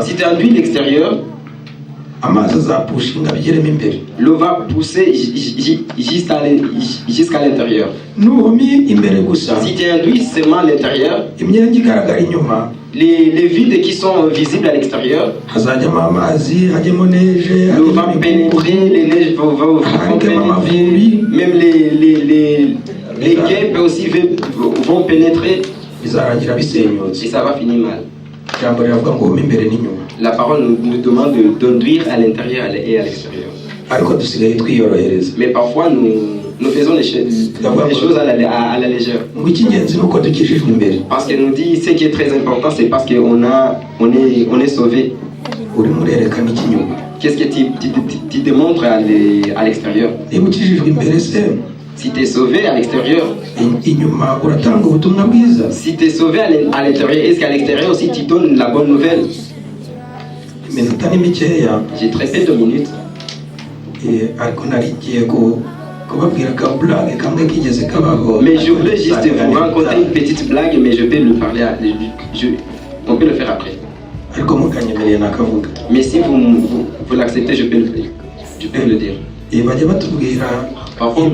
Si tu enduis l'extérieur, l'eau va pousser jusqu'à l'intérieur. Si tu enduis seulement l'intérieur, les vides qui sont visibles à l'extérieur, l'eau va pénétrer, les neiges vont pénétrer, même les quais aussi vont pénétrer, et ça va finir mal. La parole nous demande d'enduire à l'intérieur et à l'extérieur. Mais parfois nous faisons les choses à la légère. Parce qu'elle nous dit ce qui est très important, c'est parce qu'on est sauvé. Qu'est-ce que tu démontres à l'extérieur? Si tu es sauvé à l'extérieur, si tu es sauvé à l'intérieur, est-ce qu'à l'extérieur aussi tu donnes la bonne nouvelle? J'ai très peu de minutes. Mais je voulais juste vous raconter une petite blague, mais je peux le parler, on peut le faire après. Mais si vous l'acceptez, je peux le dire. Parfois,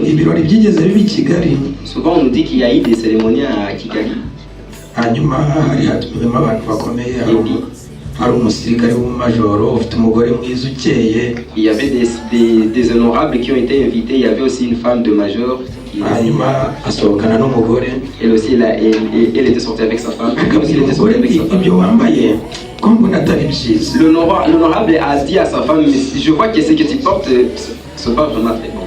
souvent on nous dit qu'il y a eu des cérémonies à Kigali. Il y avait des honorables qui ont été invités. Il y avait aussi une femme de major. Elle aussi, elle était sortie avec sa femme. L'honorable a dit à sa femme, je vois que ce que tu portes, ce n'est pas vraiment très bon.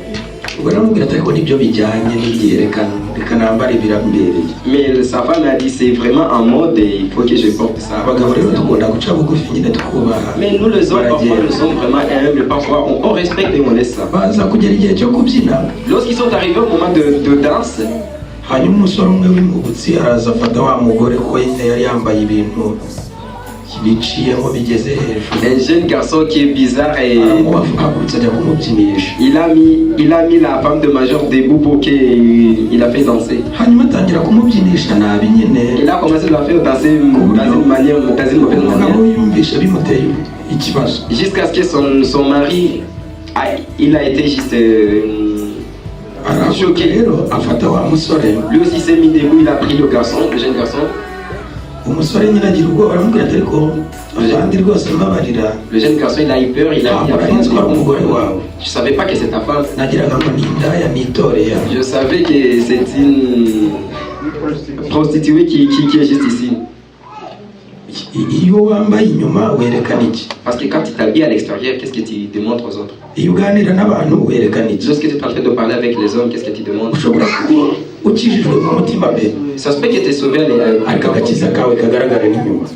Mais sa femme a dit c'est vraiment en mode et il faut que je porte ça. Mais nous les hommes, parfois nous sommes vraiment humbles, parfois on respecte et on laisse ça. Lorsqu'ils sont arrivés au moment de danse, un jeune garçon qui est bizarre et il a mis la femme de major debout pour qu'il a fait danser. Il a commencé à la faire danser dans une mauvaise manière. Jusqu'à ce que son mari il a été juste choqué. Lui aussi s'est mis debout, il a pris le jeune garçon. Le jeune garçon il a eu peur, il a dit je savais pas que c'est ta femme. Je savais que c'est une prostituée qui est juste ici. Parce que quand tu t'habilles à l'extérieur, qu'est-ce que tu démontres aux autres? Lorsque tu es en train de parler avec les hommes, qu'est-ce que tu demandes? Ça se peut que tu es sauvé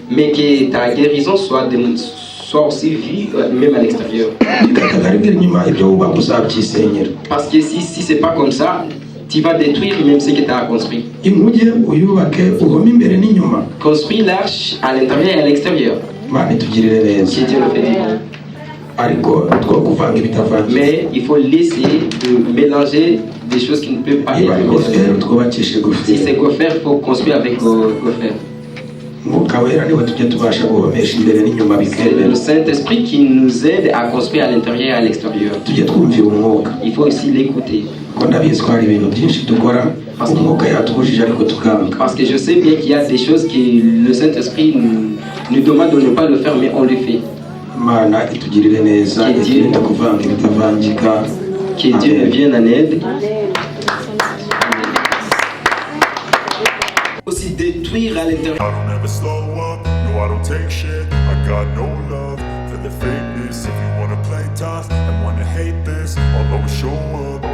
mais que ta guérison soit aussi vue même à l'extérieur. Parce que si c'est pas comme ça, tu vas détruire même ce que tu as construit. Construis l'arche à l'intérieur et à l'extérieur. Que Dieu le fait bien. Mais il faut laisser de mélanger des choses qui ne peuvent pas être mélangées. Si c'est quoi faire, il faut construire avec quoi faire. C'est le Saint-Esprit qui nous aide à construire à l'intérieur et à l'extérieur. Il faut aussi l'écouter. Parce que je sais bien qu'il y a des choses que le Saint-Esprit nous demande de ne pas le faire, mais on le fait. Que Dieu nous vienne en aide. Aussi détruire à l'intérieur. I don't ever slow up, no I don't take shit. I got no love for the fakeness. If you wanna play tough and wanna hate this, I'll always show up.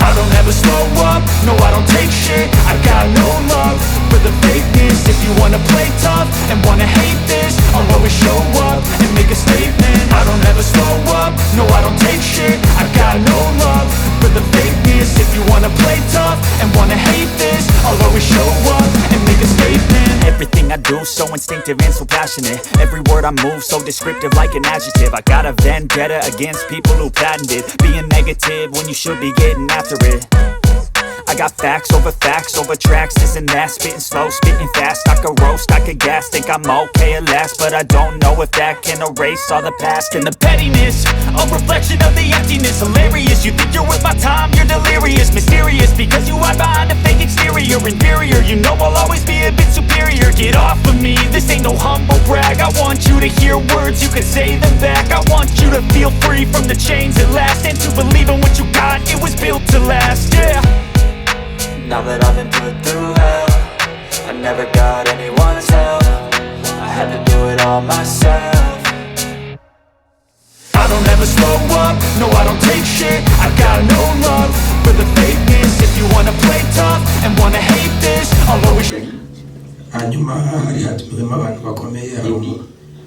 I don't ever slow up, no I don't take shit. I got no love for the fakeness. If you wanna play tough and wanna hate this, I'll always show up and make a statement. I don't ever slow up, no I don't take shit. I got no love for the fakeness. If you wanna play tough and wanna hate this, I'll always show up and make a statement. Everything I do so instinctive and so passionate. Every word I move so descriptive like an adjective. I got a vendetta against people who patented being negative when you should be getting after it. I got facts over tracks, this and that. Spitting slow, spitting fast, I could roast, I could gas. Think I'm okay at last, but I don't know if that can erase all the past. And the pettiness, a reflection of the emptiness. Hilarious, you think you're worth my time, you're delirious. Mysterious, because you hide behind a fake exterior. Inferior, you know I'll always be a bit superior. Get off of me, this ain't no humble brag. I want you to hear words, you can say them back. I want you to feel free from the chains at last, and to believe in what you got, it was built to last, yeah. Now that I've been put through hell, I never got anyone's help, I had to do it all myself. I don't ever slow up, no I don't take shit. I got no love for the fakeness. If you wanna play tough and wanna hate this, I'll always. Hanyuma hari hatumiwemo abantu bakomeye,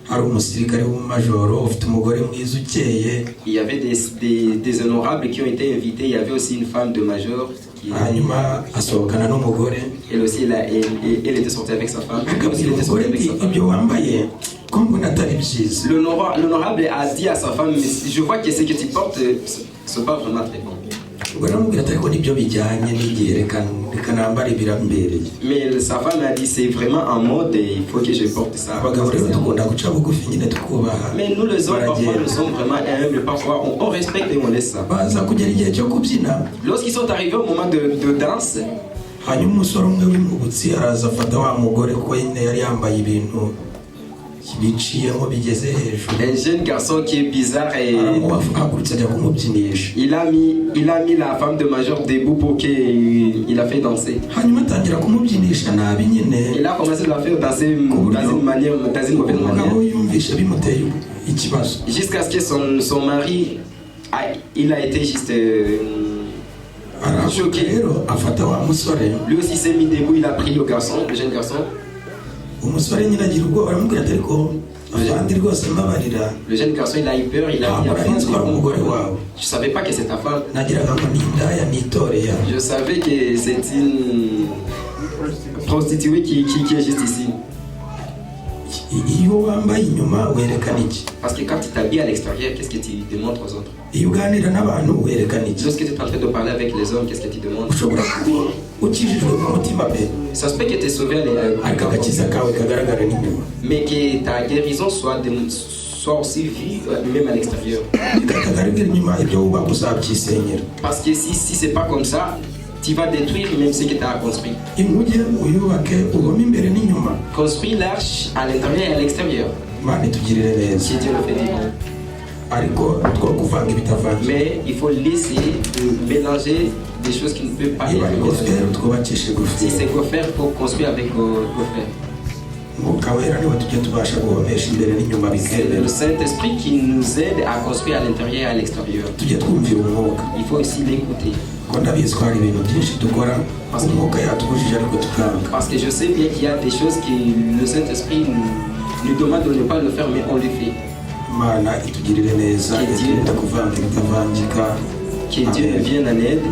hari umusirikare w'umumajoro ufite umugore mwiza ukeye. Il y avait des honorables qui ont été invités. Il y avait aussi une femme de major. Hanyuma asohokana n'umugore. Elle aussi, elle était sortie avec sa femme. Ibyo wambaye ko mbona atari byiza. L'honorable a dit à sa femme, mais je vois que ce que tu portes, c'est pas vraiment très bon. Mais sa femme a dit c'est vraiment en mode et il faut que je porte ça. Mais nous les hommes parfois nous sommes vraiment humbles, parfois on respecte et on laisse ça. Lorsqu'ils sont arrivés au moment de danse, un jeune garçon qui est bizarre et il a mis la femme de major debout pour qu'il a fait danser. Il a commencé à la faire danser dans une mauvaise manière. Jusqu'à ce que son mari il a été juste choqué. Lui aussi s'est mis debout, il a pris le jeune garçon. Le jeune garçon il a eu peur, il a dit je savais pas que c'est ta femme. Je savais que c'est une prostituée qui est juste ici. Parce que quand tu t'habilles à l'extérieur, qu'est-ce que tu démontres aux autres? Lorsque tu es en train de parler avec les hommes, qu'est-ce que tu demandes? Ça se peut que tu es sauvé, mais que ta guérison soit aussi vue même à l'extérieur. Parce que si c'est pas comme ça, tu vas détruire même ce que tu as construit. Construis l'arche à l'intérieur et à l'extérieur. Que Dieu le fait du bon. Mais il faut laisser mélanger des choses qui ne peuvent pas être mélangées. Si c'est quoi faire, il faut construire avec quoi faire. C'est le Saint-Esprit qui nous aide à construire à l'intérieur et à l'extérieur. Il faut aussi l'écouter. Parce que je sais bien qu'il y a des choses que le Saint-Esprit nous demande de ne pas le faire, mais on le fait. Que Dieu nous vienne en aide